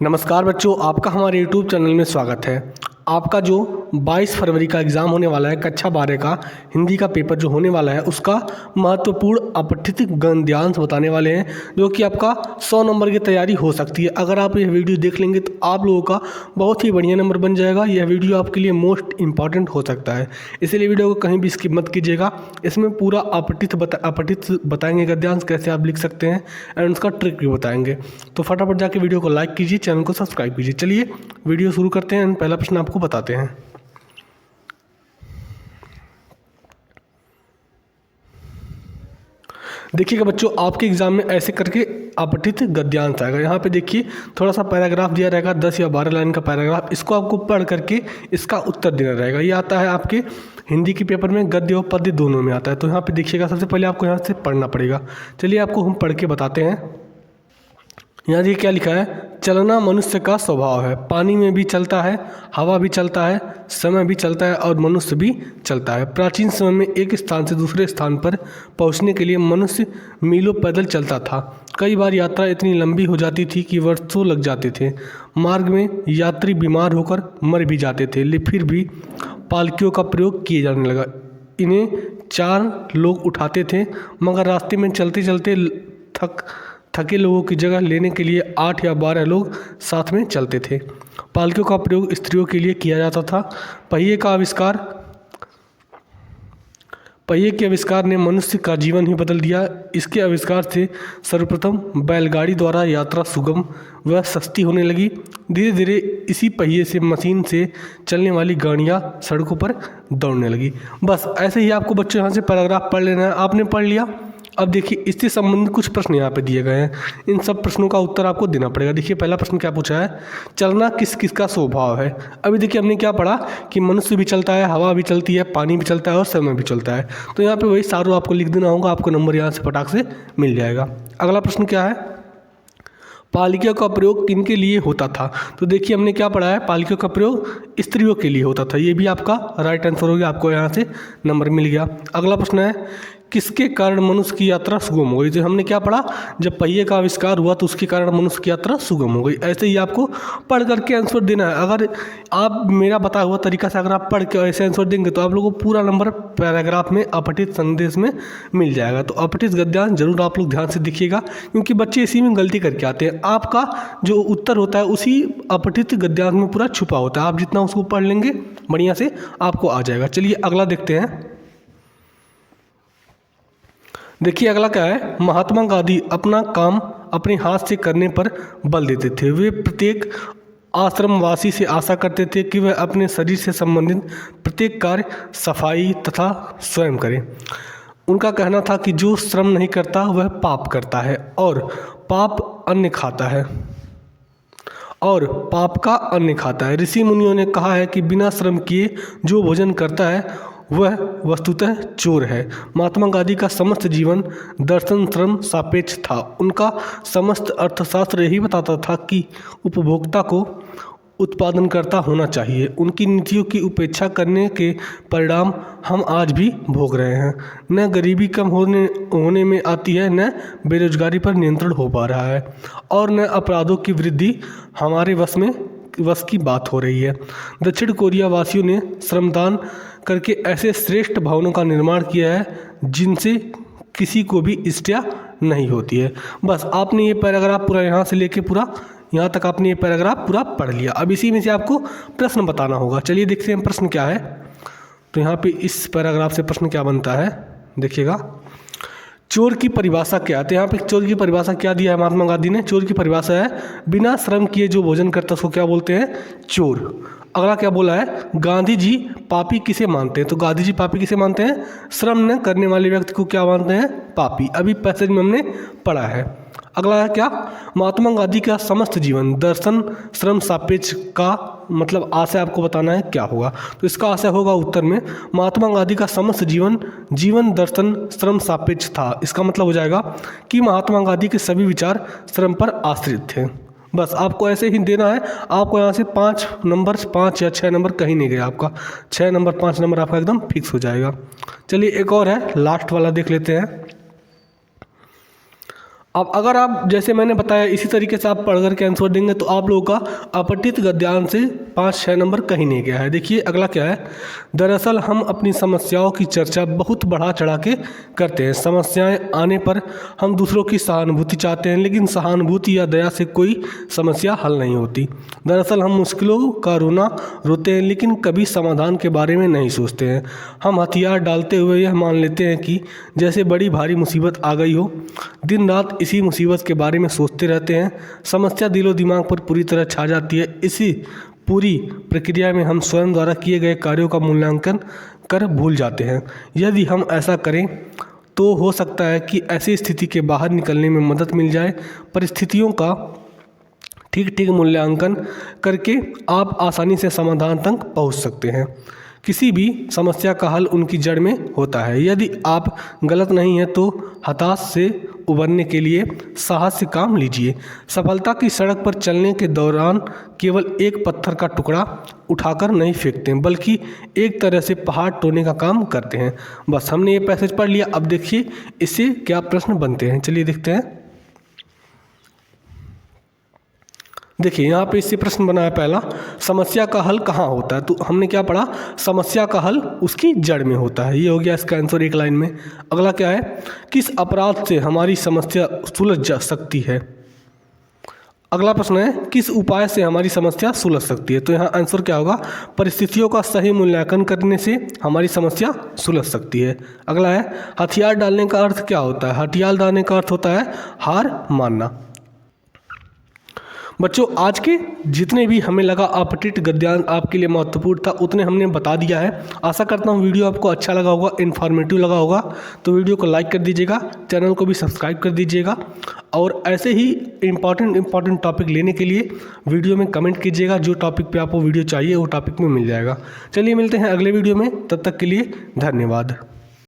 नमस्कार बच्चों, आपका हमारे YouTube चैनल में स्वागत है। आपका जो 22 फरवरी का एग्ज़ाम होने वाला है, कक्षा 12 का हिंदी का पेपर जो होने वाला है, उसका महत्वपूर्ण अपठित गद्यांश बताने वाले हैं, जो कि आपका 100 नंबर की तैयारी हो सकती है। अगर आप यह वीडियो देख लेंगे तो आप लोगों का बहुत ही बढ़िया नंबर बन जाएगा। यह वीडियो आपके लिए मोस्ट इंपॉर्टेंट हो सकता है, इसीलिए वीडियो को कहीं भी स्किप मत कीजिएगा। इसमें पूरा अपठित बताएंगे गद्यांश कैसे आप लिख सकते हैं एंड उसका ट्रिक भी बताएंगे। तो फटाफट जाके वीडियो को लाइक कीजिए, चैनल को सब्सक्राइब कीजिए। चलिए वीडियो शुरू करते हैं। पहला प्रश्न आपको बताते हैं। देखिएगा बच्चों, आपके एग्जाम में ऐसे करके अपठित गद्यांश आएगा। यहाँ पे देखिए थोड़ा सा पैराग्राफ दिया रहेगा, 10 या 12 लाइन का पैराग्राफ। इसको आपको पढ़ करके इसका उत्तर देना रहेगा। ये आता है आपके हिंदी के पेपर में, गद्य और पद्य दोनों में आता है। तो यहाँ पे देखिएगा, सबसे पहले आपको यहाँ से पढ़ना पड़ेगा। चलिए आपको हम पढ़ के बताते हैं। यहाँ देखिए क्या लिखा है, चलना मनुष्य का स्वभाव है। पानी में भी चलता है, हवा भी चलता है, समय भी चलता है और मनुष्य भी चलता है। प्राचीन समय में एक स्थान से दूसरे स्थान पर पहुँचने के लिए मनुष्य मीलों पैदल चलता था। कई बार यात्रा इतनी लंबी हो जाती थी कि वर्षों लग जाते थे। मार्ग में यात्री बीमार होकर मर भी जाते थे, लेकिन फिर भी पालकियों का प्रयोग किए जाने लगा। इन्हें 4 लोग उठाते थे, मगर रास्ते में चलते चलते थके लोगों की जगह लेने के लिए 8 या 12 लोग साथ में चलते थे। पालकियों का प्रयोग स्त्रियों के लिए किया जाता था। पहिए के आविष्कार ने मनुष्य का जीवन ही बदल दिया। इसके आविष्कार से सर्वप्रथम बैलगाड़ी द्वारा यात्रा सुगम व सस्ती होने लगी। धीरे धीरे इसी पहिए से मशीन से चलने वाली गाड़ियाँ सड़कों पर दौड़ने लगी। बस ऐसे ही आपको बच्चों यहाँ से पैराग्राफ पढ़ लेना है। आपने पढ़ लिया। अब देखिए इससे संबंधित कुछ प्रश्न यहाँ पे दिए गए हैं। इन सब प्रश्नों का उत्तर आपको देना पड़ेगा। देखिए पहला प्रश्न क्या पूछा है, चलना किस किस का स्वभाव है। अभी देखिए हमने क्या पढ़ा कि मनुष्य भी चलता है, हवा भी चलती है, पानी भी चलता है और समय भी चलता है। तो यहाँ पे वही सारों आपको लिख देना होगा, आपको नंबर यहाँ से फटाक से मिल जाएगा। अगला प्रश्न क्या है, पालकियों का प्रयोग किन के लिए होता था। तो देखिए हमने क्या पढ़ा है, पालकियों का प्रयोग स्त्रियों के लिए होता था। ये भी आपका राइट आंसर हो गया, आपको यहाँ से नंबर मिल गया। अगला प्रश्न है, किसके कारण मनुष्य की यात्रा सुगम हो गई। तो हमने क्या पढ़ा, जब पहिए का आविष्कार हुआ तो उसके कारण मनुष्य की यात्रा सुगम हो गई। ऐसे ही आपको पढ़ करके आंसर देना है। अगर आप मेरा बताया हुआ तरीका से अगर आप पढ़ के ऐसे आंसर देंगे तो आप लोगों को पूरा नंबर पैराग्राफ में अपठित संदेश में मिल जाएगा। तो अपठित गद्यांश जरूर आप लोग ध्यान से देखिएगा, क्योंकि बच्चे इसी में गलती करके आते हैं। आपका जो उत्तर होता है उसी अपठित गद्यांश में पूरा छुपा होता है। आप जितना उसको पढ़ लेंगे बढ़िया से आपको आ जाएगा। चलिए अगला देखते हैं। देखिए अगला क्या है, महात्मा गांधी अपना काम अपने हाथ से करने पर बल देते थे। वे प्रत्येक आश्रमवासी से आशा करते थे कि वह अपने शरीर से संबंधित प्रत्येक कार्य सफाई तथा स्वयं करे। उनका कहना था कि जो श्रम नहीं करता वह पाप करता है और पाप अन्न खाता है। ऋषि मुनियों ने कहा है कि बिना श्रम किए जो भोजन करता है वह वस्तुतः चोर है। महात्मा गांधी का समस्त जीवन दर्शन श्रम सापेक्ष था। उनका समस्त अर्थशास्त्र यही बताता था कि उपभोक्ता को उत्पादनकर्ता होना चाहिए। उनकी नीतियों की उपेक्षा करने के परिणाम हम आज भी भोग रहे हैं। न गरीबी कम होने में आती है, न बेरोजगारी पर नियंत्रण हो पा रहा है और न अपराधों की वृद्धि हमारे वश की बात हो रही है। दक्षिण कोरिया वासियों ने श्रमदान करके ऐसे श्रेष्ठ भवनों का निर्माण किया है जिनसे किसी को भी ईर्ष्या नहीं होती है। बस आपने ये पैराग्राफ पूरा यहाँ से लेके पूरा यहाँ तक आपने ये पैराग्राफ पूरा पढ़ लिया। अब इसी में से आपको प्रश्न बताना होगा। चलिए देखते हैं प्रश्न क्या है। तो यहाँ पे इस पैराग्राफ से प्रश्न क्या बनता है, देखिएगा। चोर की परिभाषा क्या है। तो यहाँ पे चोर की परिभाषा क्या दिया है महात्मा गांधी ने। चोर की परिभाषा है, बिना श्रम किए जो भोजन करता है उसको क्या बोलते हैं, चोर। अगला क्या बोला है, गांधी जी पापी किसे मानते हैं। तो गांधी जी पापी किसे मानते हैं, श्रम न करने वाले व्यक्ति को क्या मानते हैं, पापी। अभी पैसेज में हमने पढ़ा है। अगला है क्या, महात्मा गांधी का समस्त जीवन दर्शन श्रम सापेक्ष का मतलब आशय आपको बताना है क्या होगा। तो इसका आशय होगा उत्तर में, महात्मा गांधी का समस्त जीवन दर्शन श्रम सापेक्ष था। इसका मतलब हो जाएगा कि महात्मा गांधी के सभी विचार श्रम पर आश्रित थे। बस आपको ऐसे ही देना है। आपको यहाँ से 5 नंबर 5 या 6 नंबर कहीं नहीं गया, आपका 6 नंबर 5 नंबर आपका एकदम फिक्स हो जाएगा। चलिए एक और है, लास्ट वाला देख लेते हैं। अब अगर आप जैसे मैंने बताया इसी तरीके से आप पढ़ करके आंसर देंगे तो आप लोगों का अपठित गद्यांश से 5-6 नंबर कहीं नहीं गया है। देखिए अगला क्या है, दरअसल हम अपनी समस्याओं की चर्चा बहुत बढ़ा चढ़ा के करते हैं। समस्याएं आने पर हम दूसरों की सहानुभूति चाहते हैं, लेकिन सहानुभूति या दया से कोई समस्या हल नहीं होती। दरअसल हम मुश्किलों का रोना रोते हैं, लेकिन कभी समाधान के बारे में नहीं सोचते हैं। हम हथियार डालते हुए यह मान लेते हैं कि जैसे बड़ी भारी मुसीबत आ गई हो, दिन रात इसी मुसीबत के बारे में सोचते रहते हैं। समस्या दिलो दिमाग पर पूरी तरह छा जाती है। इसी पूरी प्रक्रिया में हम स्वयं द्वारा किए गए कार्यों का मूल्यांकन कर भूल जाते हैं। यदि हम ऐसा करें तो हो सकता है कि ऐसी स्थिति के बाहर निकलने में मदद मिल जाए। परिस्थितियों का ठीक मूल्यांकन करके आप आसानी से समाधान तक पहुंच सकते हैं। किसी भी समस्या का हल उनकी जड़ में होता है। यदि आप गलत नहीं हैं तो हताश से उबरने के लिए साहस से काम लीजिए। सफलता की सड़क पर चलने के दौरान केवल एक पत्थर का टुकड़ा उठाकर नहीं फेंकते हैं, बल्कि एक तरह से पहाड़ तोड़ने का काम करते हैं। बस हमने ये पैसेज पढ़ लिया। अब देखिए इससे क्या प्रश्न बनते हैं, चलिए देखते हैं। देखिए यहाँ पे इससे प्रश्न बना है पहला, समस्या का हल कहाँ होता है। तो हमने क्या पढ़ा, समस्या का हल उसकी जड़ में होता है। ये हो गया इसका आंसर एक लाइन में। अगला क्या है, किस अपराध से हमारी समस्या सुलझ जा सकती है। अगला प्रश्न है, किस उपाय से हमारी समस्या सुलझ सकती है। तो यहाँ आंसर क्या होगा, परिस्थितियों का सही मूल्यांकन करने से हमारी समस्या सुलझ सकती है। अगला है, हथियार डालने का अर्थ क्या होता है। हथियार डालने का अर्थ होता है हार मानना। बच्चों आज के जितने भी हमें लगा अपठित गद्यांश आपके लिए महत्वपूर्ण था उतने हमने बता दिया है। आशा करता हूँ वीडियो आपको अच्छा लगा होगा, इन्फॉर्मेटिव लगा होगा। तो वीडियो को लाइक कर दीजिएगा, चैनल को भी सब्सक्राइब कर दीजिएगा और ऐसे ही इम्पॉर्टेंट टॉपिक लेने के लिए वीडियो में कमेंट कीजिएगा। जो टॉपिक पे आपको वीडियो चाहिए वो टॉपिक में मिल जाएगा। चलिए मिलते हैं अगले वीडियो में, तब तक के लिए धन्यवाद।